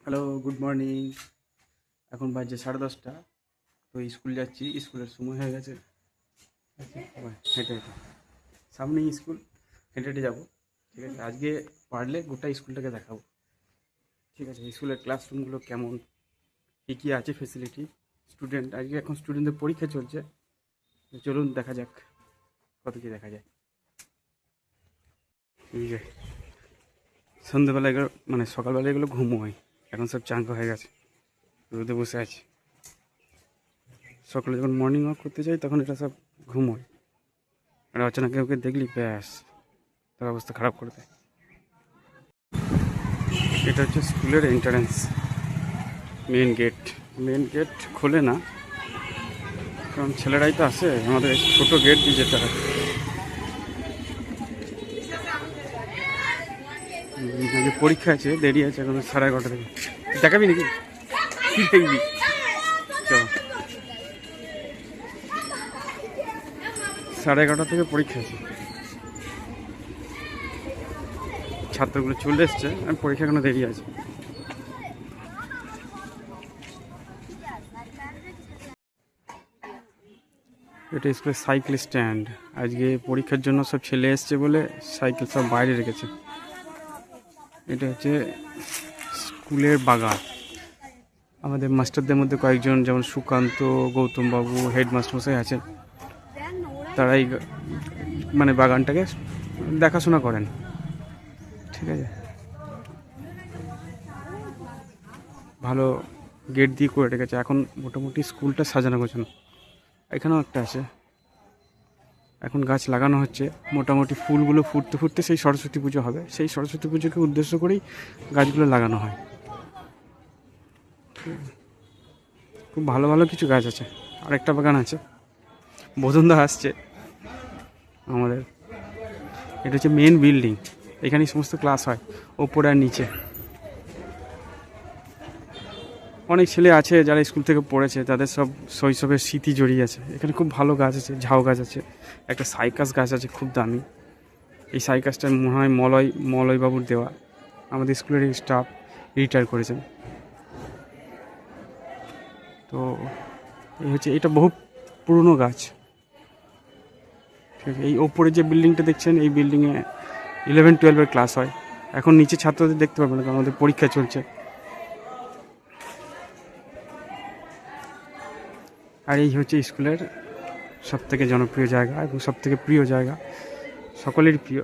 Hello, good morning. এখন বাজে 10:30। তো স্কুল যাচ্ছি, স্কুলের সময় হয়ে গেছে। হেঁটে হেঁটে সামনেই স্কুল, হেঁটে হেঁটে যাবো। ঠিক আছে, আজকে পারলে গোটা স্কুলটাকে দেখাবো। ঠিক আছে, স্কুলের ক্লাসরুমগুলো কেমন, কী কী আছে ফেসিলিটি, স্টুডেন্ট, আজকে এখন স্টুডেন্টদের পরীক্ষা চলছে। তো চলুন দেখা যাক কত কী দেখা যায়। এই যে সন্ধ্যেবেলা এগুলো মানে সকালবেলা এগুলো ঘুমোয়, এখন সব চাঙ্গা হয়ে গেছে, রোদে বসে আছে। সকালে যখন মর্নিং ওয়াক করতে যাই তখন এটা সব ঘুমোয়, আর অচানক ওকে দেখলি ব্যাস তার অবস্থা খারাপ করে দেয়। এটা হচ্ছে স্কুলের entrance, main gate. Main gate খোলে না, কারণ ছেলেরাই তো আসে, আমাদের ছোটো গেট দিয়ে যেতে হয়। আজকে পরীক্ষা আছে, দেরি আছে, এখন 11:30 থেকে। দেখাবি নাকি, কি দেখবি? চল, 11:30 থেকে পরীক্ষা আছে। ছাত্রগুলো চলে এসছে, আর পরীক্ষা এখনো দেরি আছে। এটা স্কুলের সাইকেল স্ট্যান্ড। আজকে পরীক্ষার জন্য সব ছেলে এসছে বলে সাইকেল সব বাইরে রেখেছে। এটা হচ্ছে স্কুলের বাগান। আমাদের মাস্টারদের মধ্যে কয়েকজন, যেমন সুকান্ত, গৌতম বাবু, হেডমাস্টার মশাই আছেন, তারাই মানে বাগানটাকে দেখাশোনা করেন। ঠিক আছে, ভালো গেট দিয়ে করে রেখেছে। এখন মোটামুটি স্কুলটা সাজানো গোছানো। এখানেও একটা আছে, এখন গাছ লাগানো হচ্ছে। মোটামুটি ফুলগুলো ফুটতে ফুটতে সেই সরস্বতী পুজো হবে, সেই সরস্বতী পুজোকে উদ্দেশ্য করেই গাছগুলো লাগানো হয়। খুব ভালো ভালো কিছু গাছ আছে। আরেকটা বাগান আছে, বোধনদা আসছে আমাদের। এটা হচ্ছে মেন বিল্ডিং, এখানেই সমস্ত ক্লাস হয়, ওপরে আর নিচে। অনেক ছেলে আছে যারা স্কুল থেকে পড়েছে, তাদের সব শৈশবের স্মৃতি জড়িয়ে আছে। এখানে খুব ভালো গাছ আছে, ঝাউ গাছ আছে, একটা সাইকাস গাছ আছে খুব দামি। এই সাইকাসটা মনে হয় মলয়বাবুর দেওয়া, আমাদের স্কুলের স্টাফ রিটায়ার করেছেন। তো এই হচ্ছে, এটা বহু পুরনো গাছ। ঠিক আছে, এই ওপরে যে বিল্ডিংটা দেখছেন, এই বিল্ডিংয়ে 11-12 ক্লাস হয়। এখন নিচে ছাত্রদের দেখতে পাবেন না, কারণ আমাদের পরীক্ষা চলছে। আর এই হচ্ছে স্কুলের সবথেকে জনপ্রিয় জায়গা এবং সবথেকে প্রিয় জায়গা, সকলেরই প্রিয়,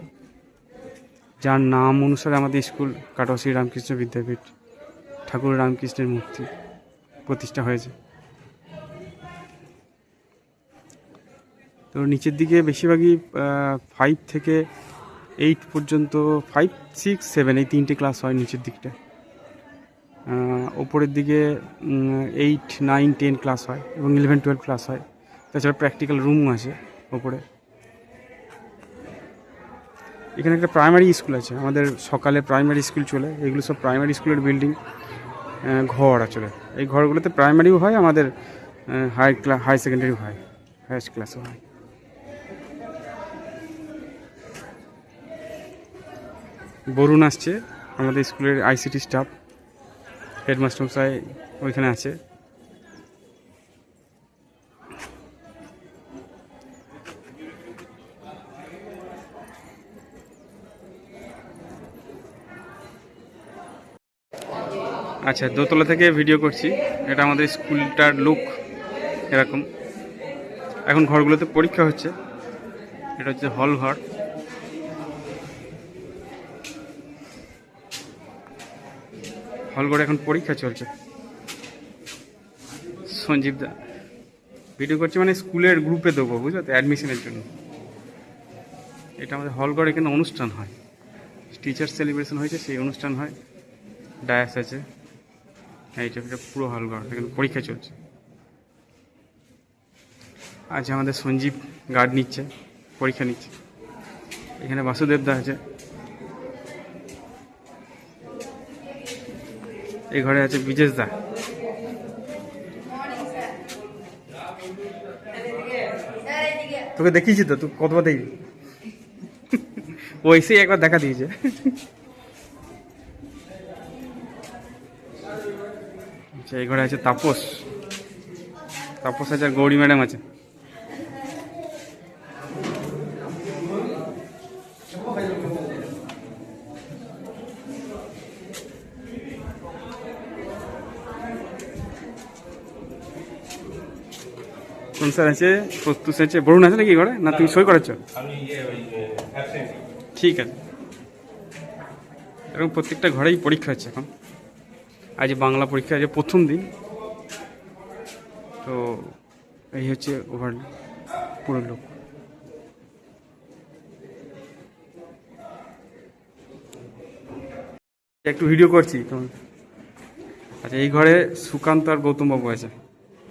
যার নাম অনুসারে আমাদের স্কুল কাটোয়া শ্রী রামকৃষ্ণ বিদ্যাপীঠ, ঠাকুর রামকৃষ্ণের মূর্তি প্রতিষ্ঠা হয়েছে। তো নিচের দিকে বেশিরভাগই 5 থেকে 8 পর্যন্ত, 5, 6, 7 এই 3টে ক্লাস হয় নিচের দিকটা। ওপরের দিকে 8, 9, 10 ক্লাস হয় এবং 11-12 ক্লাস হয়। তাছাড়া প্র্যাকটিক্যাল রুম আছে ওপরে। এখানে একটা প্রাইমারি স্কুল আছে, আমাদের সকালে প্রাইমারি স্কুল চলে। এগুলো সব প্রাইমারি স্কুলের বিল্ডিং, ঘর আসলে। এই ঘরগুলোতে প্রাইমারিও হয়, আমাদের হাই সেকেন্ডারিও হয়, হায়ার ক্লাসও হয়। বরুণ আসছে, আমাদের স্কুলের আইসিটি স্টাফ, হেডমাস্টার মশাই ওইখানে আছে। আচ্ছা, দোতলা থেকে ভিডিও করছি। এটা আমাদের স্কুলটার লুক এরকম। এখন ঘরগুলোতে পরীক্ষা হচ্ছে। এটা হচ্ছে হল ঘর। হল ঘরে এখন পরীক্ষা চলছে। সঞ্জীব দা ভিডিও করছে, মানে স্কুলের গ্রুপে দেবো, বুঝলো তো, অ্যাডমিশনের জন্য। এটা আমাদের হল ঘর, এখানে অনুষ্ঠান হয়, টিচার সেলিব্রেশন হয়েছে, সেই অনুষ্ঠান হয়। ডায়াস আছে, এইটা পুরো হল ঘর, এখানে পরীক্ষা চলছে। আজ আমাদের সঞ্জীব গার্ড নিচ্ছে, পরীক্ষা নিচ্ছে। এখানে বাসুদেব দা আছে, এই ঘরে আছে বিজেশ দা। তোকে দেখিয়েছি তো, তুই কতবার দেখবি? ও এসেই একবার দেখা দিয়েছে। আচ্ছা, এই ঘরে আছে তাপস, তাপস আছে আর গৌরী ম্যাডাম আছে। কোন স্যার আছে? প্রত্যুষ আছে, বরুণ আছে নাকি ঘরে? না তুমি সই করাচ্ছ? ঠিক আছে। এরকম প্রত্যেকটা ঘরেই পরীক্ষা হচ্ছে এখন। আজ বাংলা পরীক্ষা, আজ প্রথম দিন। তো এই হচ্ছে ওভার পুরো লোক। একটু ভিডিও করছি তোমার। আচ্ছা, এই ঘরে সুকান্ত আর গৌতম বাবু আছে,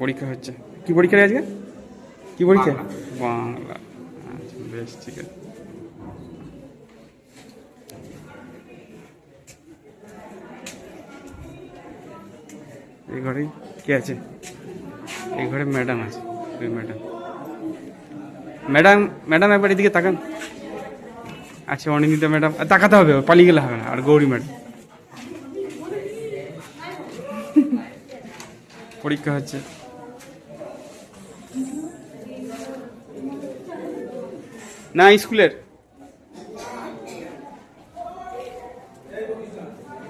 পরীক্ষা হচ্ছে। কি পরীক্ষা রে আজকে? কি পরীক্ষা? বাংলা। আচ্ছা, বেশ, ঠিক আছে। এই ঘরে কে আছে? এই ঘরে ম্যাডাম আছে, ওই ম্যাডাম। ম্যাডাম, ম্যাডাম একবার এদিকে তাকান। আচ্ছা, অনিন্দিতা ম্যাডাম, তাকাতে হবে, পালিয়ে গেলে হবে না। আর গৌরী ম্যাডাম। পরীক্ষা হচ্ছে। না, স্কুলের।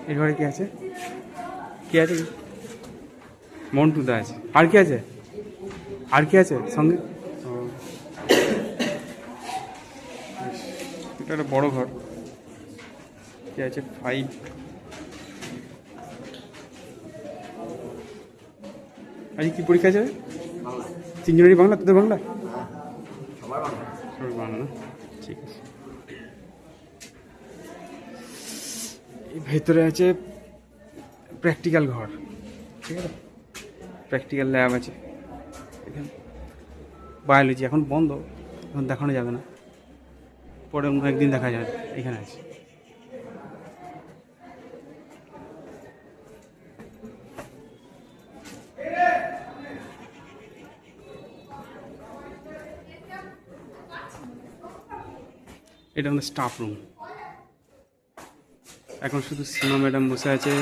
এই ঘরে কে আছে? কে আছে? মন্টুদা আছে। আর কে আছে? আর কে আছে সঙ্গে? এটা একটা বড় ঘর। কে আছে? 5। আজকে কি পরীক্ষা আছে? তিনজনেরই বাংলা? তোদের বাংলা? সবাই বাংলা, ঠিক আছে। এই ভেতরে আছে প্র্যাকটিক্যাল ঘর, ঠিক আছে। প্র্যাকটিক্যাল ল্যাব আছে এখানে। বায়োলজি এখন বন্ধ, এখন দেখানো যাবে না, পরে অন্য একদিন দেখা যাবে। এখানে আছে। এটা আমাদের স্টাফ রুম। এখন শুধু সীমা ম্যাডাম বসে আছে।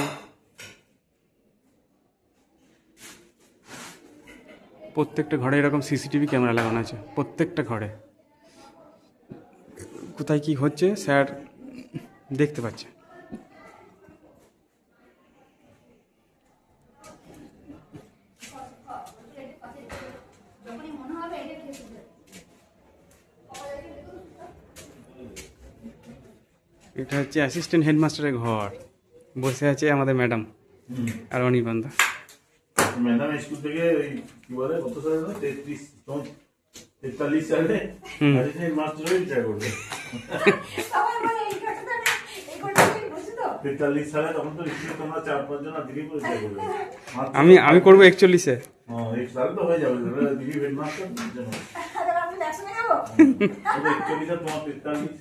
প্রত্যেকটা ঘরে এরকম সিসিটিভি ক্যামেরা লাগানো আছে, প্রত্যেকটা ঘরে। কোথায় কি হচ্ছে স্যার দেখতে পাচ্ছে। এটা হচ্ছে অ্যাসিস্ট্যান্ট হেডমাস্টারের ঘর, বসে আছে আমাদের ম্যাডাম আর অনির্বাণদা। ম্যাডাম স্কুল থেকে ওই কি বলে কত সালে না 43 সালে মাস্টার হয়ে রিটায়ার করবে। 43 সালে তখন তো স্কুলে তোমরা 4-5 জন দিদি করে রিটায়ার করবে। আমি করবো 41-এ। হ্যাঁ, এক সাল তো হয়ে যাবে দিদি হেডমাস্টার জন্য। ওটা 41 আর তোমার 43।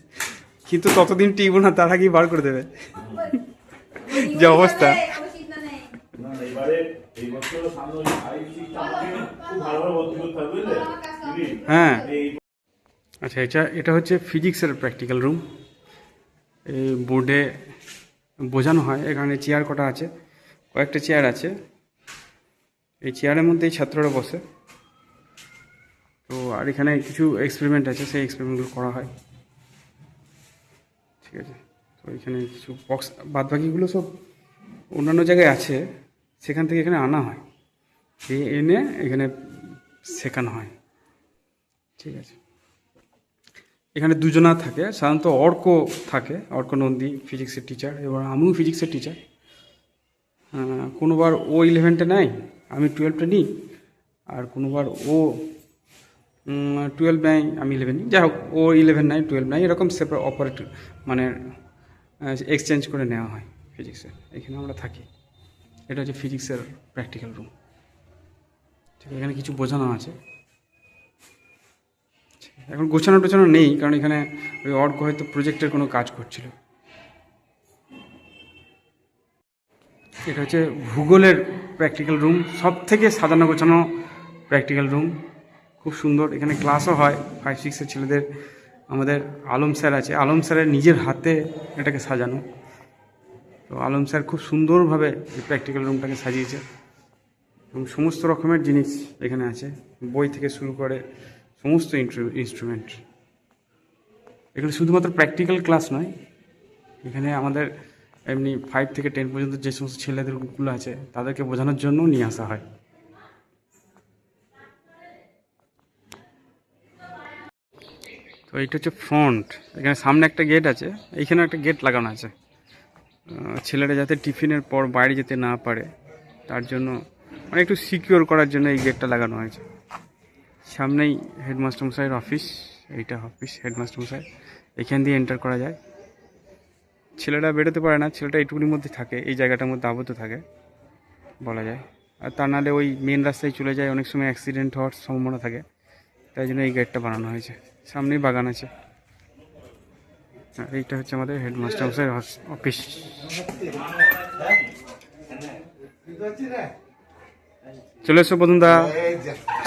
কিন্তু ততদিন টিকবো না, তার আগেই বার করে দেবে। যে অবস্থা। না, এবারে এই বছর সামনে 5-6 আমাকে খুব ভালোভাবে ভর্তি করতে হবে, বুঝলে? হ্যাঁ। আচ্ছা, এটা হচ্ছে ফিজিক্সের প্র্যাকটিক্যাল রুম। এই বোর্ডে বোঝানো হয়। এখানে চেয়ার কটা আছে, কয়েকটা চেয়ার আছে। এই চেয়ারের মধ্যেই ছাত্ররা বসে। তো আর এখানে কিছু এক্সপেরিমেন্ট আছে, সেই এক্সপেরিমেন্টগুলো করা হয়, ঠিক আছে। তো এখানে কিছু বক্স, বাদবাকিগুলো সব অন্যান্য জায়গায় আছে, সেখান থেকে এখানে আনা হয়, এনে এখানে শেখানো হয়, ঠিক আছে। এখানে দুজনা থাকে, সাধারণত অর্ক থাকে, অর্ক নন্দী ফিজিক্সের টিচার। এবার আমিও ফিজিক্সের টিচার। কোনোবার ও 11টা নেয়, আমি 12টা নিই। আর কোনোবার ও 12 নেয়, আমি 11 নিই। যাই হোক, ও 11 নেয়, 12 নেয়, এরকম সেপারেট অপারেট মানে এক্সচেঞ্জ করে নেওয়া হয় ফিজিক্সের। এখানে আমরা থাকি। এটা হচ্ছে ফিজিক্সের প্র্যাকটিক্যাল রুম, ঠিক আছে। এখানে কিছু বোঝানো আছে। এখন গোছানো টোছানো নেই, কারণ এখানে ওই অর্ক হয়তো প্রজেক্টের কোনো কাজ করছিল। এটা হচ্ছে ভূগোলের প্র্যাকটিক্যাল রুম, সব থেকে সাজানো গোছানো প্র্যাকটিক্যাল রুম, খুব সুন্দর। এখানে ক্লাসও হয় 5-6-এর ছেলেদের। আমাদের আলম স্যার আছে, আলম স্যারের নিজের হাতে এটাকে সাজানো। তো আলম স্যার খুব সুন্দরভাবে এই প্র্যাকটিক্যাল রুমটাকে সাজিয়েছে। এবং সমস্ত রকমের জিনিস এখানে আছে, বই থেকে শুরু করে সমস্ত ইনস্ট্রুমেন্ট। এখানে শুধুমাত্র প্র্যাকটিক্যাল ক্লাস নয়, এখানে আমাদের এমনি 5 থেকে 10 পর্যন্ত যে সমস্ত ছেলেদেরগুলো আছে তাদেরকে বোঝানোর জন্য নিয়ে আসা হয়। তো এইটা হচ্ছে ফ্রন্ট। এখানে সামনে একটা গেট আছে, এইখানে একটা গেট লাগানো আছে। ছেলেরা যাতে টিফিনের পর বাইরে যেতে না পারে তার জন্য, মানে একটু সিকিওর করার জন্য এই গেটটা লাগানো হয়েছে। সামনেই হেডমাস্টার মশাইয়ের অফিস, এইটা অফিস হেডমাস্টার মশাই, এখান দিয়ে এন্টার করা যায়। ছেলেরা বেরোতে পারে না, ছেলেটা এইটুকুনির মধ্যে থাকে, এই জায়গাটার মধ্যে আবদ্ধ থাকে বলা যায়। আর তা নাহলে ওই মেন রাস্তায় চলে যায়, অনেক সময় অ্যাক্সিডেন্ট হওয়ার সম্ভাবনা থাকে, তাই জন্য এই গেটটা বানানো হয়েছে। সামনেই বাগান আছে। আর এইটা হচ্ছে আমাদের হেডমাস্টার মশাইয়ের অফিস। চলে এসো বন্ধুদা,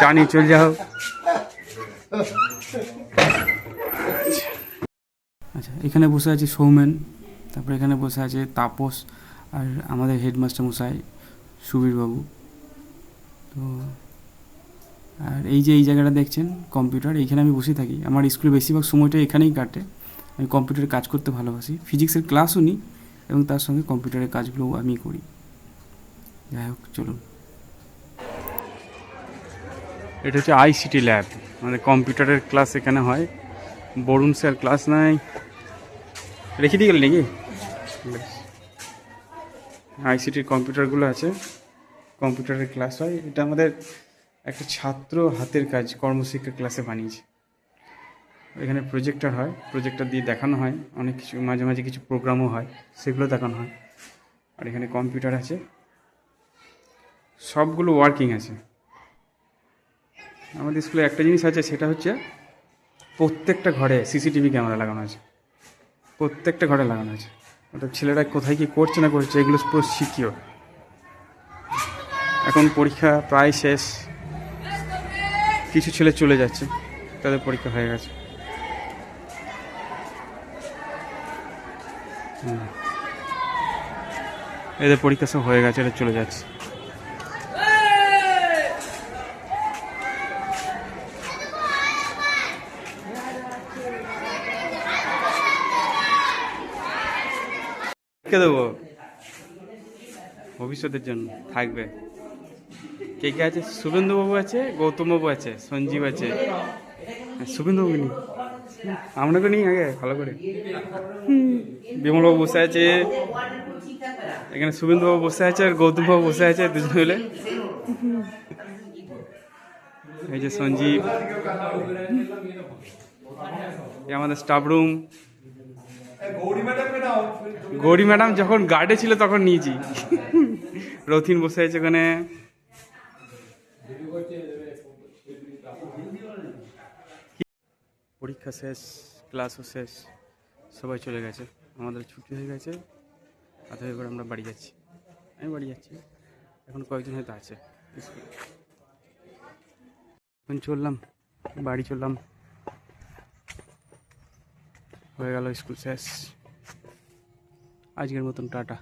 চা নিয়ে চলে যাও। আচ্ছা, এখানে বসে আছে সৌমেন, তারপরে এখানে বসে আছে তাপস, আর আমাদের হেডমাস্টার মশাই সুবীরবাবু। তো আর এই যে এই জায়গাটা দেখছেন কম্পিউটার, এইখানে আমি বসে থাকি। আমার স্কুলে বেশিরভাগ সময়টা এখানেই কাটে। আমি কম্পিউটারে কাজ করতে ভালোবাসি, ফিজিক্সের ক্লাসও নিই এবং তার সঙ্গে কম্পিউটারের কাজগুলোও আমি করি। যাই হোক, চলুন। এটা হচ্ছে আইসিটি ল্যাব, মানে কম্পিউটারের ক্লাস এখানে হয়। বরুণ স্যার ক্লাস নাই, রেখে দিয়ে গেলেন নাকি? আইসিটির কম্পিউটারগুলো আছে, কম্পিউটারের ক্লাস হয়। এটা আমাদের একটা ছাত্র হাতের কাজ কর্মশিক্ষা ক্লাসে বানিয়েছে। এখানে প্রজেক্টর হয়, প্রজেক্টর দিয়ে দেখানো হয় অনেক কিছু, মাঝে মাঝে কিছু প্রোগ্রামও হয়, সেগুলো দেখানো হয়। আর এখানে কম্পিউটার আছে, সবগুলো ওয়ার্কিং আছে। আমাদের স্কুলে একটা জিনিস আছে, সেটা হচ্ছে প্রত্যেকটা ঘরে সিসিটিভি ক্যামেরা লাগানো আছে, প্রত্যেকটা ঘরে লাগানো আছে। অর্থাৎ ছেলেরা কোথায় কী করছে না করছে এগুলো পুরো সিকিওর। এখন পরীক্ষা প্রায় শেষ, কিছু ছেলে চলে যাচ্ছে, তাদের পরীক্ষা হয়ে গেছে। এদের পরীক্ষা সব হয়ে গেছে, এটা চলে যাচ্ছে। কে দেবো ভবিষ্যতের জন্য থাকবে। কে কে আছে? শুভেন্দুবাবু আছে, গৌতমবাবু আছে, সঞ্জীব আছে। শুভেন্দুবাবু নেই, আপনাকে নিই আগে ভালো করে। বিমলবাবু বসে আছে এখানে, শুভেন্দুবাবু বসে আছে আর গৌতমবাবু বসে আছে, দুজন মিলে। এই যে সঞ্জীব, এই আমাদের স্টাফ রুম। গৌরী ম্যাডাম যখন গার্ডে ছিল তখন নিয়েছি। রথিন বসে আছে ওখানে। পরীক্ষা শেষ, ক্লাসও শেষ, সবাই চলে গেছে, আমাদের ছুটি হয়ে গেছে। অতএব এবার আমরা বাড়ি যাচ্ছি, আমি বাড়ি যাচ্ছি। এখন কয়েকজন হয়তো আছে স্কুলে। এখন চললাম, বাড়ি চললাম, হয়ে গেল স্কুল শেষ। আজকের মতন টাটা।